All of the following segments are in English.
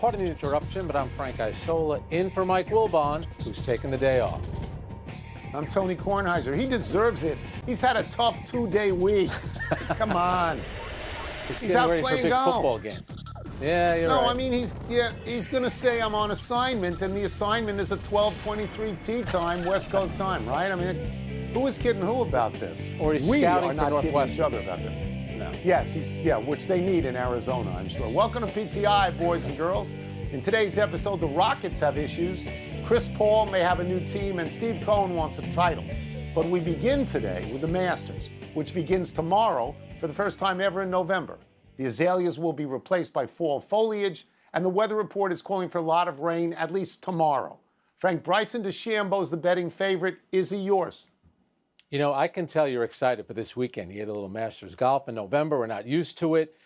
Pardon the interruption, but I'm Frank Isola in for Mike Wilbon, who's taking the day off. I'm Tony Kornheiser. He deserves it. He's had a tough 2-day week. Come on. He's out ready playing for a big golf. football game. Yeah, you're right. No, I mean, he's going to say I'm on assignment, and the assignment is a 12:23 tee time, West Coast time, right? I mean, who is kidding who about this? Or he's we scouting are for not Northwestern. kidding each other about this. No. Yes, which they need in Arizona, I'm sure. Welcome to PTI, boys and girls. In today's episode, the Rockets have issues. Chris Paul may have a new team, and Steve Cohen wants a title. But we begin today with the Masters, which begins tomorrow for the first time ever in November. The azaleas will be replaced by fall foliage, and the weather report is calling for a lot of rain, at least tomorrow. Frank, Bryson DeChambeau is the betting favorite. Is he yours? You know, I can tell you're excited for this weekend. You get a little Masters golf in November. We're not used to it.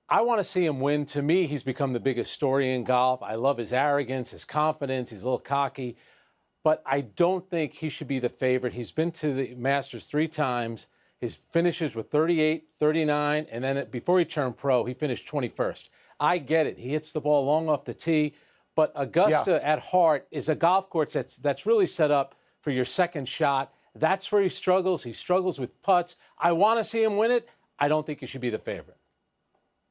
I want to see him win. To me, he's become the biggest story in golf. I love his arrogance, his confidence. He's a little cocky. But I don't think he should be the favorite. He's been to the Masters 3 times. His finishes were 38, 39, and then before he turned pro, he finished 21st. I get it. He hits the ball long off the tee. But Augusta at heart is a golf course that's really set up for your second shot. That's where he struggles. He struggles with putts. I want to see him win it. I don't think he should be the favorite.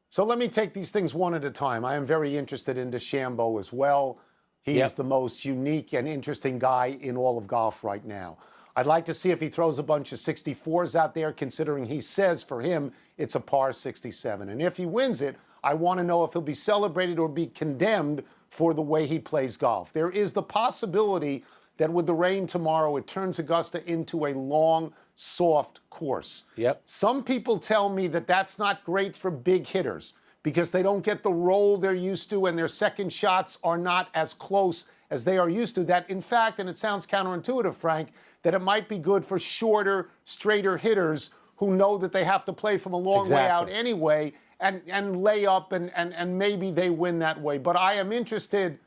So let me take these things one at a time. I am very interested in DeChambeau as well. He is the most unique and interesting guy in all of golf right now. I'd like to see if he throws a bunch of 64s out there, considering he says for him it's a par 67. And if he wins it, I want to know if he'll be celebrated or be condemned for the way he plays golf. There is the possibility that with the rain tomorrow, it turns Augusta into a long, soft course. Some people tell me that that's not great for big hitters because they don't get the roll they're used to and their second shots are not as close as they are used to. That, in fact, and it sounds counterintuitive, Frank, that it might be good for shorter, straighter hitters who know that they have to play from a long way out anyway and lay up and maybe they win that way. But I am interested,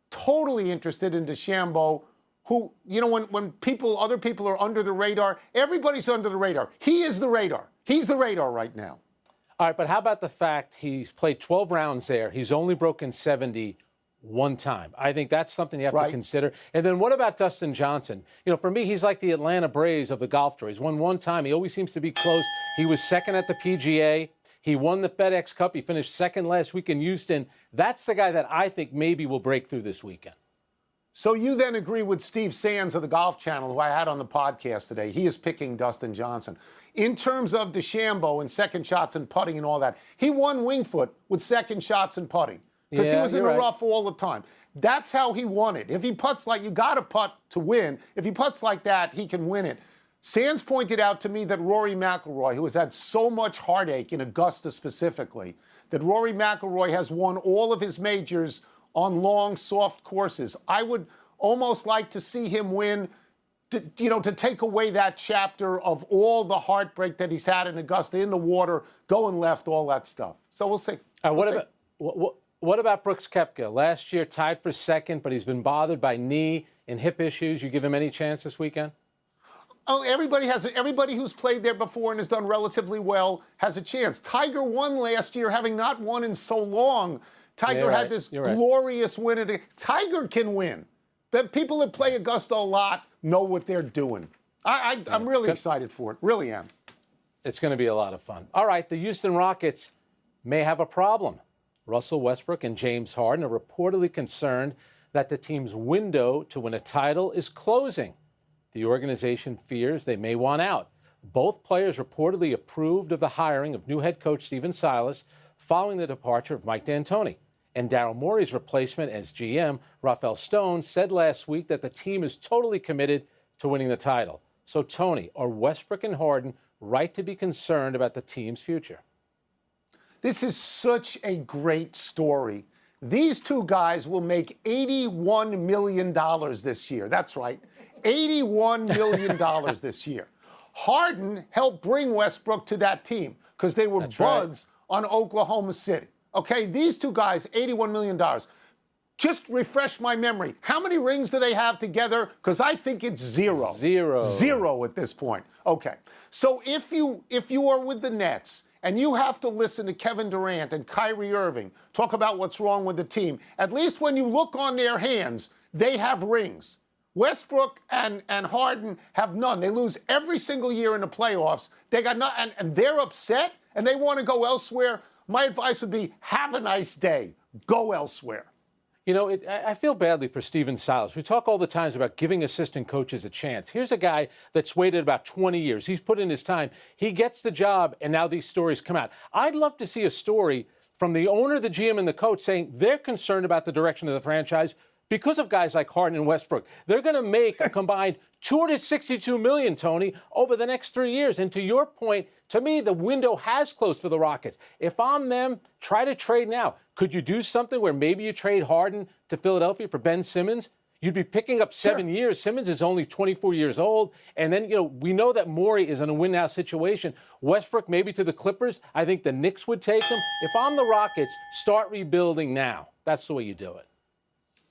totally interested in DeChambeau, who, you know, when other people are under the radar, everybody's under the radar. He is the radar. He's the radar right now. All right, but how about the fact he's played 12 rounds there. He's only broken 70 one time. I think that's something you have to consider. And then what about Dustin Johnson? You know, for me, he's like the Atlanta Braves of the golf tour. He's won one time. He always seems to be close. He was second at the PGA. He won the FedEx Cup. He finished second last week in Houston. That's the guy that I think maybe will break through this weekend. So you then agree with Steve Sands of the Golf Channel, who I had on the podcast today. He is picking Dustin Johnson. In terms of DeChambeau and second shots and putting and all that, he won Winged Foot with second shots and putting because he was in the rough all the time. That's how he won it. If he putts like, you got to putt to win. If he putts like that, he can win it. Sands pointed out to me that Rory McIlroy, who has had so much heartache in Augusta specifically, that Rory McIlroy has won all of his majors on long, soft courses. I would almost like to see him win, to take away that chapter of all the heartbreak that he's had in Augusta, in the water, going left, all that stuff. So we'll see. What about Brooks Koepka? Last year tied for second, but he's been bothered by knee and hip issues. You give him any chance this weekend? Oh, everybody who's played there before and has done relatively well has a chance. Tiger won last year, having not won in so long. Tiger had this glorious win. Tiger can win. The people that play Augusta a lot know what they're doing. I'm really excited for it. Really am. It's going to be a lot of fun. All right, the Houston Rockets may have a problem. Russell Westbrook and James Harden are reportedly concerned that the team's window to win a title is closing. The organization fears they may want out. Both players reportedly approved of the hiring of new head coach Stephen Silas following the departure of Mike D'Antoni. And Daryl Morey's replacement as GM, Rafael Stone, said last week that the team is totally committed to winning the title. So, Tony, are Westbrook and Harden right to be concerned about the team's future? This is such a great story. These two guys will make $81 million this year. That's right, $81 million this year. Harden helped bring Westbrook to that team because they were buds on Oklahoma City. Okay, these two guys, $81 million. Just refresh my memory. How many rings do they have together? Because I think it's zero. Zero. Zero at this point. Okay. So if you are with the Nets and you have to listen to Kevin Durant and Kyrie Irving talk about what's wrong with the team, at least when you look on their hands, they have rings. Westbrook and Harden have none. They lose every single year in the playoffs. They got none, and they're upset, and they want to go elsewhere. My advice would be, have a nice day. Go elsewhere. You know, I feel badly for Stephen Silas. We talk all the times about giving assistant coaches a chance. Here's a guy that's waited about 20 years. He's put in his time. He gets the job, and now these stories come out. I'd love to see a story from the owner, the GM, and the coach saying they're concerned about the direction of the franchise because of guys like Harden and Westbrook. They're going to make a combined $262 million, Tony, over the next 3 years. And to your point, to me, the window has closed for the Rockets. If I'm them, try to trade now. Could you do something where maybe you trade Harden to Philadelphia for Ben Simmons? You'd be picking up 7 years. Simmons is only 24 years old. And then, we know that Morey is in a win-now situation. Westbrook maybe to the Clippers. I think the Knicks would take him. If I'm the Rockets, start rebuilding now. That's the way you do it.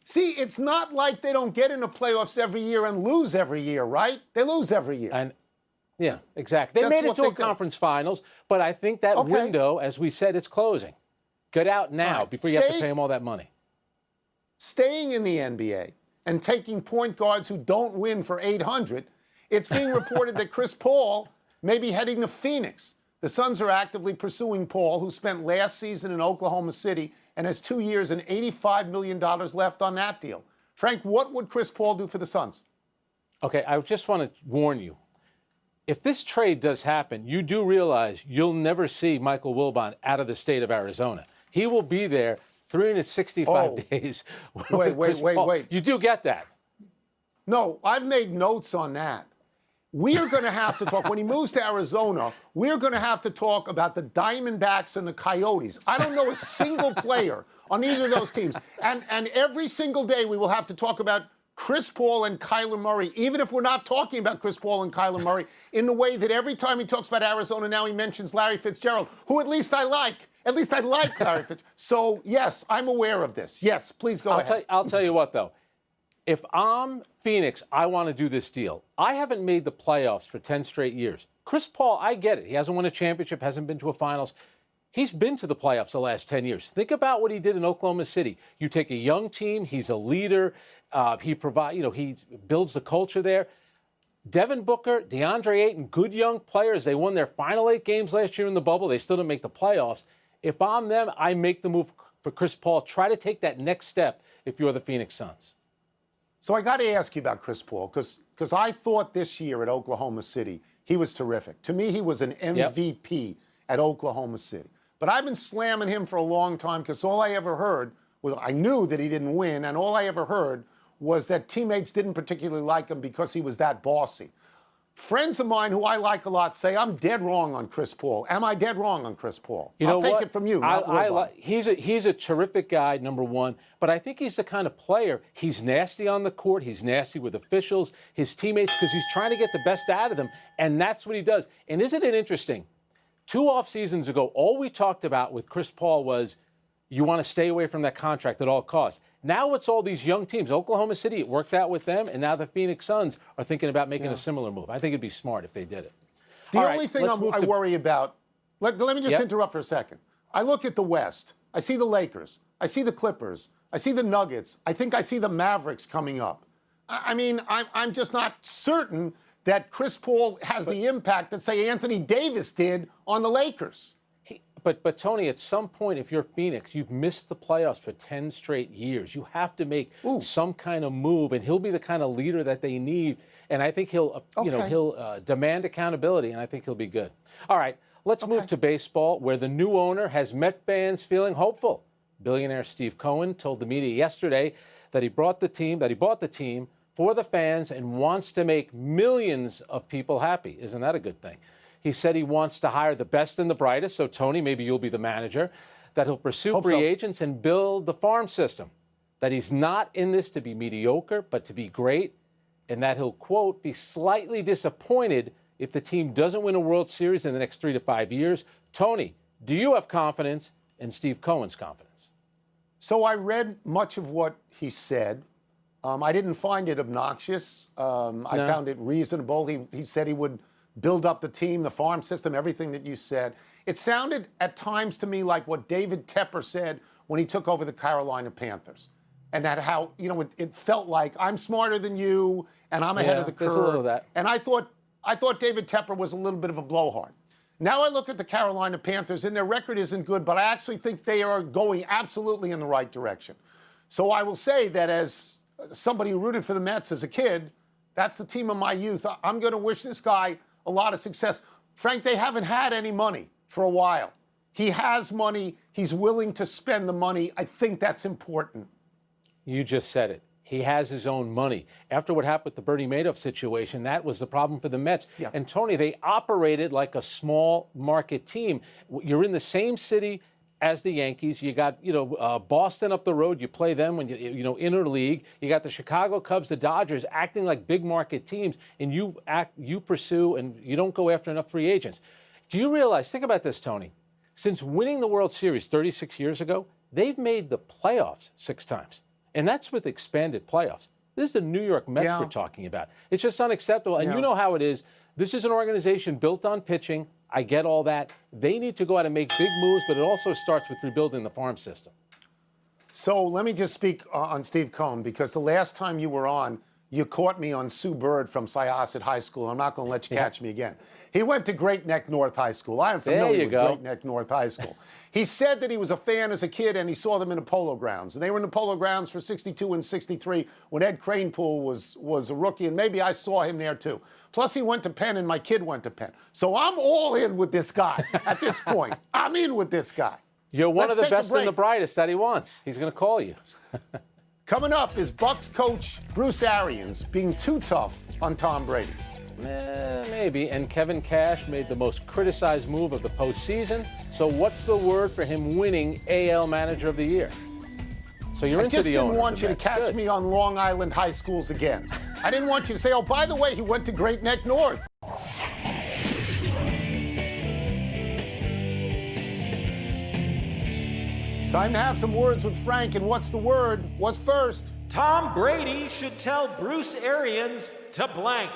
See, it's not like they don't get in the playoffs every year and lose every year, right? They lose every year. And yeah, exactly. They made it to a conference finals, but I think that window, as we said, it's closing. Get out now before you have to pay them all that money. Staying in the NBA and taking point guards who don't win for 800, it's being reported that Chris Paul may be heading to Phoenix. The Suns are actively pursuing Paul, who spent last season in Oklahoma City and has 2 years and $85 million left on that deal. Frank, what would Chris Paul do for the Suns? Okay, I just want to warn you. If this trade does happen, you do realize you'll never see Michael Wilbon out of the state of Arizona. He will be there 365 days. Wait. You do get that. No, I've made notes on that. We are going to have to talk, when he moves to Arizona, we're going to have to talk about the Diamondbacks and the Coyotes. I don't know a single player on either of those teams. And every single day we will have to talk about Chris Paul and Kyler Murray, even if we're not talking about Chris Paul and Kyler Murray, in the way that every time he talks about Arizona now he mentions Larry Fitzgerald, who at least I like. At least I like Larry Fitzgerald. So, yes, I'm aware of this. Yes, please go ahead. I'll tell you what, though. If I'm Phoenix, I want to do this deal. I haven't made the playoffs for 10 straight years. Chris Paul, I get it. He hasn't won a championship, hasn't been to a finals. He's been to the playoffs the last 10 years. Think about what he did in Oklahoma City. You take a young team, he's a leader. He builds the culture there. Devin Booker, DeAndre Ayton, good young players. They won their final 8 games last year in the bubble. They still didn't make the playoffs. If I'm them, I make the move for Chris Paul. Try to take that next step if you're the Phoenix Suns. So I got to ask you about Chris Paul, because I thought this year at Oklahoma City, he was terrific. To me, he was an MVP at Oklahoma City. But I've been slamming him for a long time because all I ever heard was, I knew that he didn't win, and all I ever heard was that teammates didn't particularly like him because he was that bossy. Friends of mine who I like a lot say I'm dead wrong on Chris Paul. Am I dead wrong on Chris Paul? I'll take it from you. He's a terrific guy, number one, but I think he's the kind of player, he's nasty on the court, he's nasty with officials, his teammates, because he's trying to get the best out of them, and that's what he does. And isn't it interesting? 2 off seasons ago, all we talked about with Chris Paul was you want to stay away from that contract at all costs. Now it's all these young teams. Oklahoma City, it worked out with them, and now the Phoenix Suns are thinking about making a similar move. I think it'd be smart if they did it. The only thing I worry about, let me just interrupt for a second. I look at the West. I see the Lakers. I see the Clippers. I see the Nuggets. I think I see the Mavericks coming up. I mean, I'm just not certain that Chris Paul has the impact that, say, Anthony Davis did on the Lakers. But Tony, at some point, if you're Phoenix, you've missed the playoffs for 10 straight years. You have to make some kind of move, and he'll be the kind of leader that they need. And I think he'll demand accountability, and I think he'll be good. All right, let's move to baseball, where the new owner has Met fans feeling hopeful. Billionaire Steve Cohen told the media yesterday that he bought the team for the fans and wants to make millions of people happy. Isn't that a good thing? He said he wants to hire the best and the brightest, so Tony, maybe you'll be the manager, that he'll pursue free agents and build the farm system, that he's not in this to be mediocre, but to be great, and that he'll, quote, be slightly disappointed if the team doesn't win a World Series in the next 3 to 5 years. Tony, do you have confidence in Steve Cohen's confidence? So I read much of what he said. I didn't find it obnoxious. I found it reasonable. He said he would build up the team, the farm system, everything that you said. It sounded at times to me like what David Tepper said when he took over the Carolina Panthers. And that how, it felt like I'm smarter than you and I'm ahead of the curve. There's a little of that. And I thought David Tepper was a little bit of a blowhard. Now I look at the Carolina Panthers, and their record isn't good, but I actually think they are going absolutely in the right direction. So I will say that as somebody who rooted for the Mets as a kid, that's the team of my youth. I'm going to wish this guy a lot of success. Frank, they haven't had any money for a while. He has money. He's willing to spend the money. I think that's important. You just said it. He has his own money. After what happened with the Bernie Madoff situation, that was the problem for the Mets. Yeah. And Tony, they operated like a small market team. You're in the same city as the Yankees. You got, Boston up the road. You play them when interleague. You got the Chicago Cubs, the Dodgers acting like big market teams, and you pursue, and you don't go after enough free agents. Do you realize, think about this, Tony, since winning the World Series 36 years ago, they've made the playoffs 6 times. And that's with expanded playoffs. This is the New York Mets we're talking about. It's just unacceptable. And you know how it is. This is an organization built on pitching. I get all that. They need to go out and make big moves, but it also starts with rebuilding the farm system. So let me just speak on Steve Cohn, because the last time you were on, you caught me on Sue Bird from Syosset High School. I'm not going to let you catch me again. He went to Great Neck North High School. I am familiar with Great Neck North High School. He said that he was a fan as a kid, and he saw them in the Polo Grounds. And they were in the Polo Grounds for 62 and 63 when Ed Kranepool was a rookie, and maybe I saw him there too. Plus, he went to Penn, and my kid went to Penn. So I'm all in with this guy at this point. I'm in with this guy. You're one of the best and the brightest that he wants. He's going to call you. Coming up is Bucs coach Bruce Arians being too tough on Tom Brady. Maybe. And Kevin Cash made the most criticized move of the postseason. So what's the word for him winning AL Manager of the Year? So you're into the owner. I just didn't want you to catch me on Long Island high schools again. I didn't want you to say, oh, by the way, he went to Great Neck North. Time to have some words with Frank, and what's the word? What's first? Tom Brady should tell Bruce Arians to blank.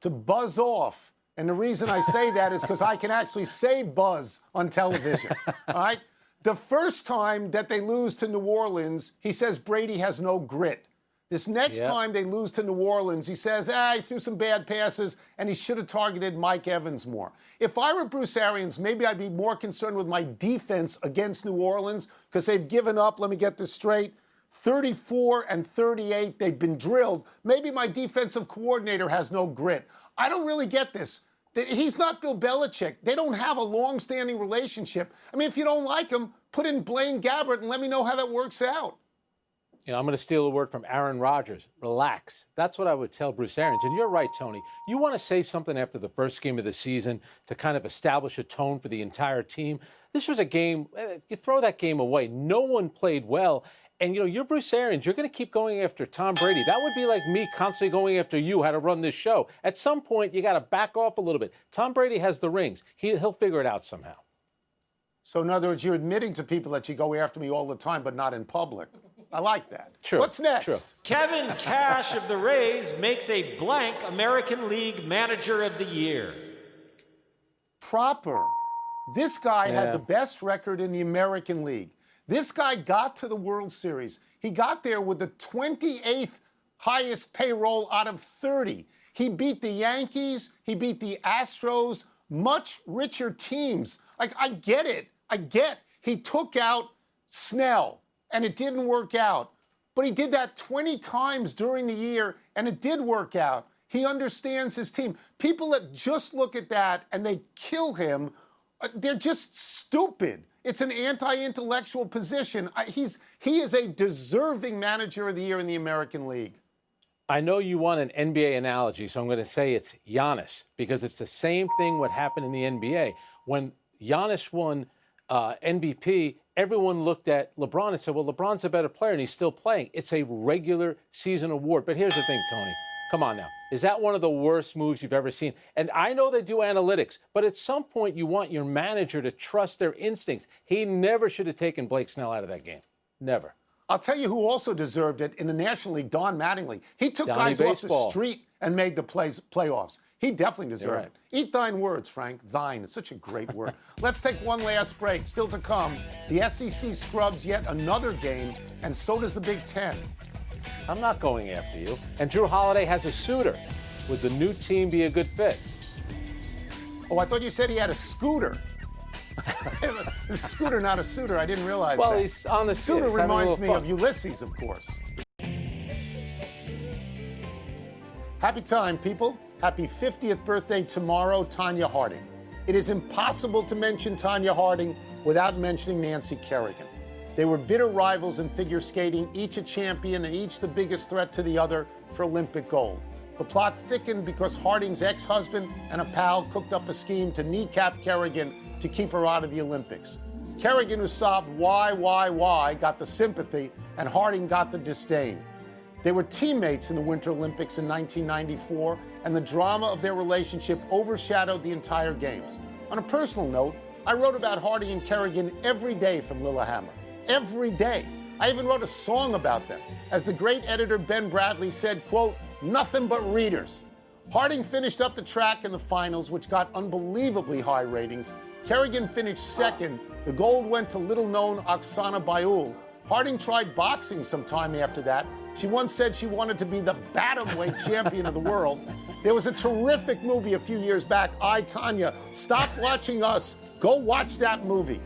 To buzz off. And the reason I say that is because I can actually say buzz on television. All right? The first time that they lose to New Orleans, he says Brady has no grit. This next time they lose to New Orleans, he says, he threw some bad passes, and he should have targeted Mike Evans more. If I were Bruce Arians, maybe I'd be more concerned with my defense against New Orleans, because they've given up, let me get this straight, 34 and 38. They've been drilled. Maybe my defensive coordinator has no grit. I don't really get this. He's not Bill Belichick. They don't have a long-standing relationship. I mean, if you don't like him, put in Blaine Gabbert and let me know how that works out. I'm going to steal a word from Aaron Rodgers. Relax. That's what I would tell Bruce Arians. And you're right, Tony. You want to say something after the first game of the season to kind of establish a tone for the entire team. This was a game, you throw that game away. No one played well. And, you're Bruce Arians. You're going to keep going after Tom Brady. That would be like me constantly going after you, how to run this show. At some point, you got to back off a little bit. Tom Brady has the rings. He'll figure it out somehow. So, in other words, you're admitting to people that you go after me all the time, but not in public. I like that. True. What's next? True. Kevin Cash of the Rays makes a blank American League Manager of the Year. Proper. This guy had the best record in the American League. This guy got to the World Series. He got there with the 28th highest payroll out of 30. He beat the Yankees. He beat the Astros, much richer teams. I get it. He took out Snell, and it didn't work out. But he did that 20 times during the year, and it did work out. He understands his team. People that just look at that and they kill him, they're just stupid. It's an anti-intellectual position. He is a deserving Manager of the Year in the American League. I know you want an NBA analogy, so I'm going to say it's Giannis, because it's the same thing what happened in the NBA. When Giannis won MVP, everyone looked at LeBron and said, well, LeBron's a better player, and he's still playing. It's a regular season award. But here's the thing, Tony. Come on now. Is that one of the worst moves you've ever seen? And I know they do analytics, but at some point you want your manager to trust their instincts. He never should have taken Blake Snell out of that game. Never. I'll tell you who also deserved it in the National League, Don Mattingly. He took guys off the street and made the playoffs. He definitely deserved right. it. Eat thine words, Frank. Thine is such a great word. Let's take one last break. Still to come, the SEC scrubs yet another game, and so does the Big Ten. I'm not going after you. And Drew Holiday has a suitor. Would the new team be a good fit? Oh, I thought you said he had a scooter. A scooter, not a suitor. I didn't realize Well, that. he's on the Suitor he's having a reminds little me fun. of Ulysses, of course. Happy time, people. Happy 50th birthday tomorrow, Tanya Harding. It is impossible to mention Tanya Harding without mentioning Nancy Kerrigan. They were bitter rivals in figure skating, each a champion and each the biggest threat to the other for Olympic gold. The plot thickened because Harding's ex-husband and a pal cooked up a scheme to kneecap Kerrigan to keep her out of the Olympics. Kerrigan, who sobbed, why, got the sympathy, and Harding got the disdain. They were teammates in the Winter Olympics in 1994, and the drama of their relationship overshadowed the entire Games. On a personal note, I wrote about Harding and Kerrigan every day from Lillehammer. Every day. I even wrote a song about them. As the great editor Ben Bradley said, quote, nothing but readers. Harding finished up the track in the finals, which got unbelievably high ratings. Kerrigan finished second. The gold went to little-known Oksana Bayul. Harding tried boxing sometime after that. She once said she wanted to be the bantamweight champion of the world. There was a terrific movie a few years back, I, Tanya. Stop watching us. Go watch that movie.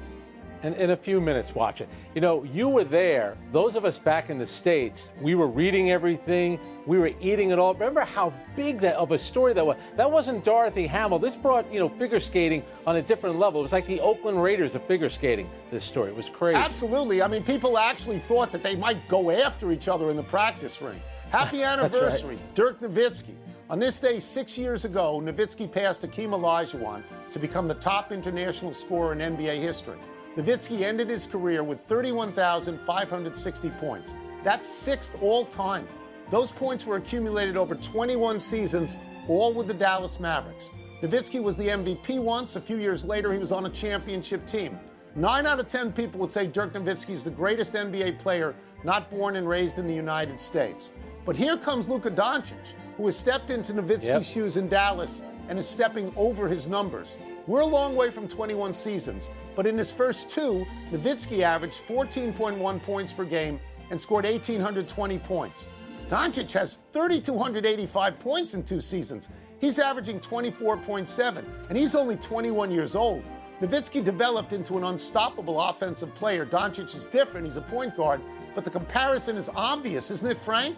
And in a few minutes, watch it. You know, you were there. Those of us back in the States, we were reading everything. We were eating it all. Remember how big that of a story that was? That wasn't Dorothy Hamill. This brought, figure skating on a different level. It was like the Oakland Raiders of figure skating, this story. It was crazy. Absolutely. I mean, people actually thought that they might go after each other in the practice ring. Happy anniversary, right. Dirk Nowitzki. On this day 6 years ago, Nowitzki passed Hakeem Olajuwon to become the top international scorer in NBA history. Nowitzki ended his career with 31,560 points. That's sixth all time. Those points were accumulated over 21 seasons, all with the Dallas Mavericks. Nowitzki was the MVP once. A few years later, he was on a championship team. 9 out of 10 people would say Dirk Nowitzki is the greatest NBA player not born and raised in the United States. But here comes Luka Doncic, who has stepped into Nowitzki's shoes in Dallas and is stepping over his numbers. We're a long way from 21 seasons, but in his first two, Nowitzki averaged 14.1 points per game and scored 1,820 points. Doncic has 3,285 points in 2 seasons. He's averaging 24.7, and he's only 21 years old. Nowitzki developed into an unstoppable offensive player. Doncic is different. He's a point guard, but the comparison is obvious, isn't it, Frank?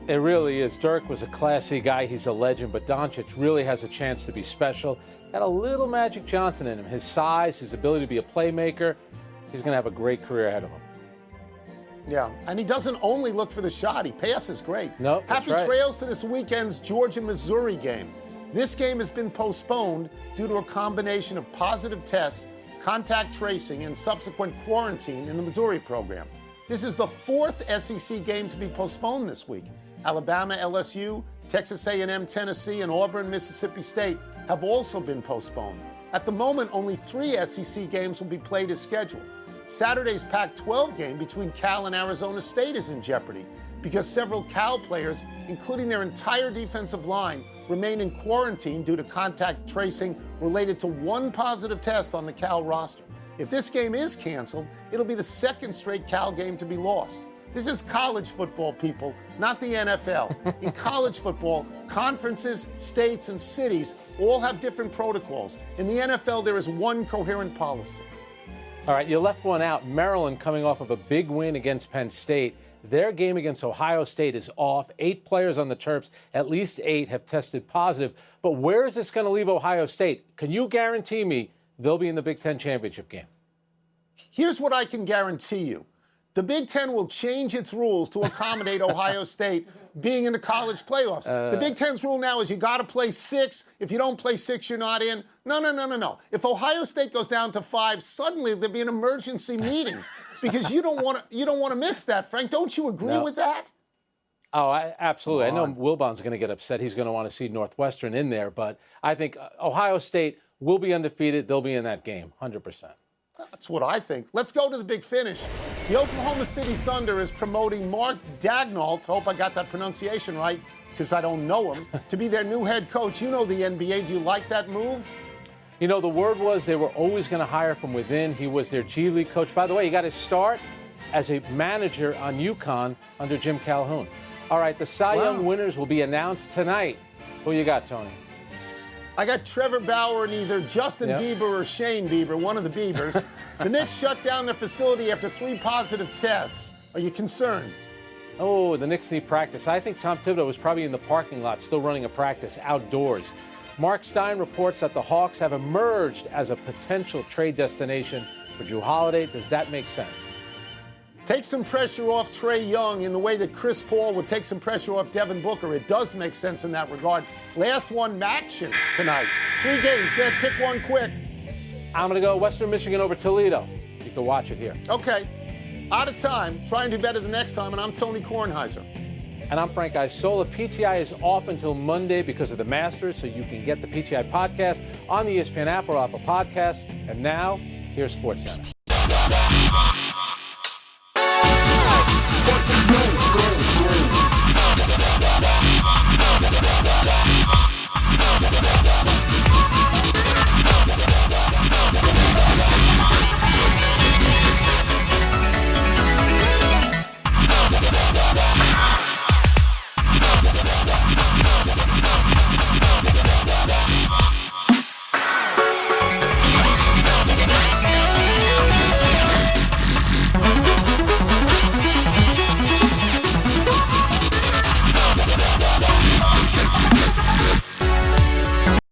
It really is. Dirk was a classy guy. He's a legend, but Doncic really has a chance to be special. Got a little Magic Johnson in him. His size, his ability to be a playmaker. He's going to have a great career ahead of him. Yeah, and he doesn't only look for the shot. He passes great. No, Happy that's right. trails to this weekend's Georgia-Missouri game. This game has been postponed due to a combination of positive tests, contact tracing, and subsequent quarantine in the Missouri program. This is the 4th SEC game to be postponed this week. Alabama, LSU, Texas A&M, Tennessee, and Auburn, Mississippi State have also been postponed. At the moment, only 3 SEC games will be played as scheduled. Saturday's Pac-12 game between Cal and Arizona State is in jeopardy because several Cal players, including their entire defensive line, remain in quarantine due to contact tracing related to 1 positive test on the Cal roster. If this game is canceled, it'll be the 2nd straight Cal game to be lost. This is college football, people, not the NFL. In college football, conferences, states, and cities all have different protocols. In the NFL, there is one coherent policy. All right, you left one out. Maryland coming off of a big win against Penn State. Their game against Ohio State is off. 8 players on the Terps, at least 8 have tested positive. But where is this going to leave Ohio State? Can you guarantee me they'll be in the Big Ten championship game? Here's what I can guarantee you. The Big Ten will change its rules to accommodate Ohio State being in the college playoffs. The Big Ten's rule now is you got to play 6. If you don't play 6, you're not in. No. If Ohio State goes down to 5, suddenly there'll be an emergency meeting because you don't want to miss that, Frank. Don't you agree with that? Oh, absolutely. I know Wilbon's going to get upset. He's going to want to see Northwestern in there, but I think Ohio State will be undefeated. They'll be in that game, 100%. That's what I think. Let's go to the big finish. The Oklahoma City Thunder is promoting Mark Daigneault, hope I got that pronunciation right, because I don't know him, to be their new head coach. You know the NBA. Do you like that move? You know, the word was they were always going to hire from within. He was their G League coach. By the way, he got his start as a manager on UConn under Jim Calhoun. All right, the Cy Young winners will be announced tonight. Who you got, Tony? I got Trevor Bauer and either Justin Bieber or Shane Bieber, one of the Biebers. The Knicks shut down their facility after 3 positive tests. Are you concerned? Oh, the Knicks need practice. I think Tom Thibodeau was probably in the parking lot still running a practice outdoors. Mark Stein reports that the Hawks have emerged as a potential trade destination for Jrue Holiday. Does that make sense? Take some pressure off Trae Young in the way that Chris Paul would take some pressure off Devin Booker. It does make sense in that regard. Last one, action tonight. 3 games. Go ahead, pick one quick. I'm going to go Western Michigan over Toledo. You can watch it here. Okay. Out of time. Try and do better the next time. And I'm Tony Kornheiser. And I'm Frank Isola. PTI is off until Monday because of the Masters, so you can get the PTI podcast on the ESPN app or Apple Podcasts. And now, here's SportsCenter.